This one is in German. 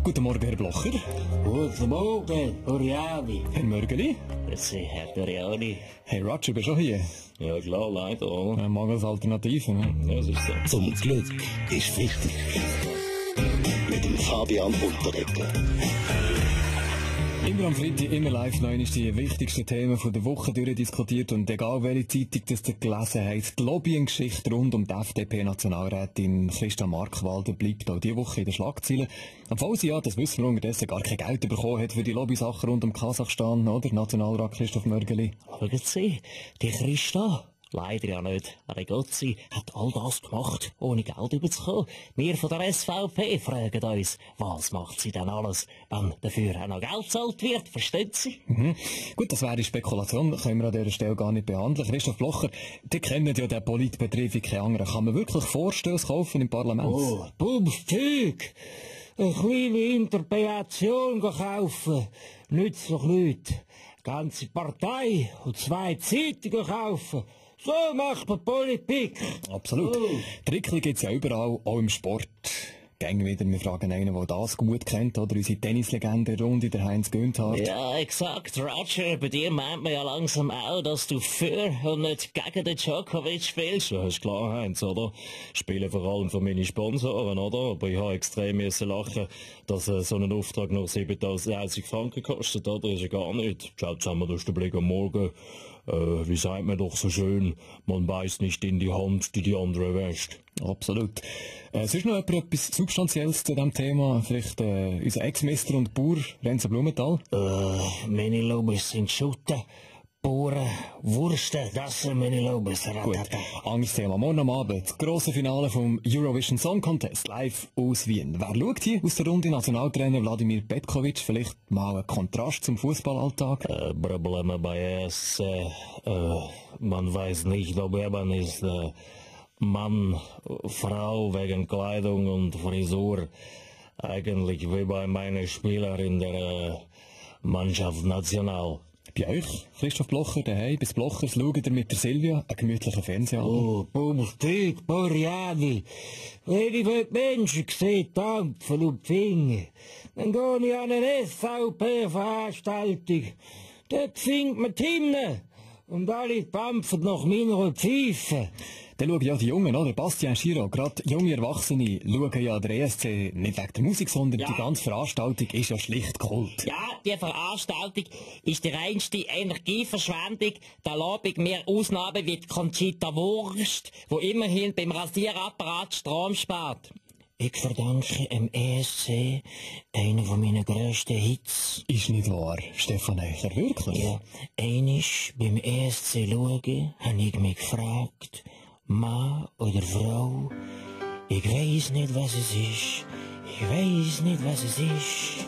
Guten Morgen, Herr Blocher. Guten Morgen, Oriani. Herr Mörgeli. Grüezi, Herr Oriani. Hey Roger, bist du schon hier? Ja klar, leider, oder? Mangels Alternativen, ne? Ja, das ist so. Zum Glück ist wichtig. Mit dem Fabian Unterdecker. Immer am Freitag, immer live, neu ist die wichtigsten Themen von der Woche durchdiskutiert und egal welche Zeitung das ihr gelesen habt, die Lobbying-Geschichte rund um die FDP-Nationalrätin Christa Markwalder bleibt auch diese Woche in den Schlagzeilen. Obwohl sie ja, das wissen wir unterdessen, gar kein Geld bekommen hat für die Lobbysachen rund um Kasachstan, oder? Nationalrat Christoph Mörgeli. Schauen Sie, die Christa. Leider ja nicht. Regozzi hat all das gemacht, ohne Geld überzukommen. Wir von der SVP fragen uns, was macht sie denn alles, wenn dafür auch noch Geld gezahlt wird, verstehen Sie? Gut, das wäre Spekulation, können wir an dieser Stelle gar nicht behandeln. Christoph Blocher, die kennen ja den Politbetrieb wie keine anderen. Kann man wirklich Vorstöße kaufen im Parlament? Oh, Bumszeug! Eine kleine Interpellation kaufen, nützt doch nichts. Ganze Partei und 2 Zeitungen kaufen. So macht man Politik. Absolut. Trickli gibt's ja überall, auch im Sport. Gäng wieder, wir fragen einen, der das gut kennt, oder unsere Tennislegende Runde, der Heinz Günthardt. Ja, exakt, Roger. Bei dir meint man ja langsam auch, dass du für und nicht gegen den Djokovic spielst. Ja, ist klar, Heinz, oder? Spiele vor allem für meine Sponsoren, oder? Aber ich habe extrem müssen lachen, dass so ein Auftrag nur 7.000 Franken kostet, oder? Ist ja gar nicht. Schaut zusammen, das ist der Blick am Morgen. Wie sagt man doch so schön, man beißt nicht in die Hand, die andere wäscht. Absolut. Sonst noch etwas Substanzielles zu diesem Thema? Vielleicht unser Ex-Meister und Bauer, Renzo Blumenthal? Meine Lobes sind Schutten, Bohren, Wursten, das sind meine Lobes. Gut, Angstthema. Morgen am Abend, das grosse Finale vom Eurovision Song Contest, live aus Wien. Wer schaut hier aus der Runde? Nationaltrainer Wladimir Petkovic, vielleicht mal ein Kontrast zum Fußballalltag? Probleme bei ESC, man weiß nicht, ob man ist Mann, Frau wegen Kleidung und Frisur. Eigentlich wie bei meiner Spieler in der Mannschaft National. Bei euch, Christoph Blocher, daheim, bis Blochers, schaut ihr mit der Silvia einen gemütlichen Fernsehabend? Oh, Bumszeug, Oriani. Wenn ich die Menschen sehe, dampfen und Finger, dann gehe ich an eine SVP-Veranstaltung. Dort singt man die Hymne. Und alle dampfen nach meiner Pfeife. Dann schauen ja die Jungen, oder? Bastian Schiro, gerade junge Erwachsene, schauen ja der ESC nicht wegen der Musik, sondern die ganze Veranstaltung ist ja schlicht Kult. Ja, die Veranstaltung ist die reinste Energieverschwendung. Da lobe ich mir Ausnahmen wie die Conchita Wurst, wo immerhin beim Rasierapparat Strom spart. Ich verdanke dem ESC einen von meinen grössten Hits. Ist nicht wahr, Stefan Eicher, wirklich? Ja, einisch beim ESC schauen, habe ich mich gefragt, Mann oder Frau, ich weiss nicht, was es ist. Ich weiss nicht, was es ist.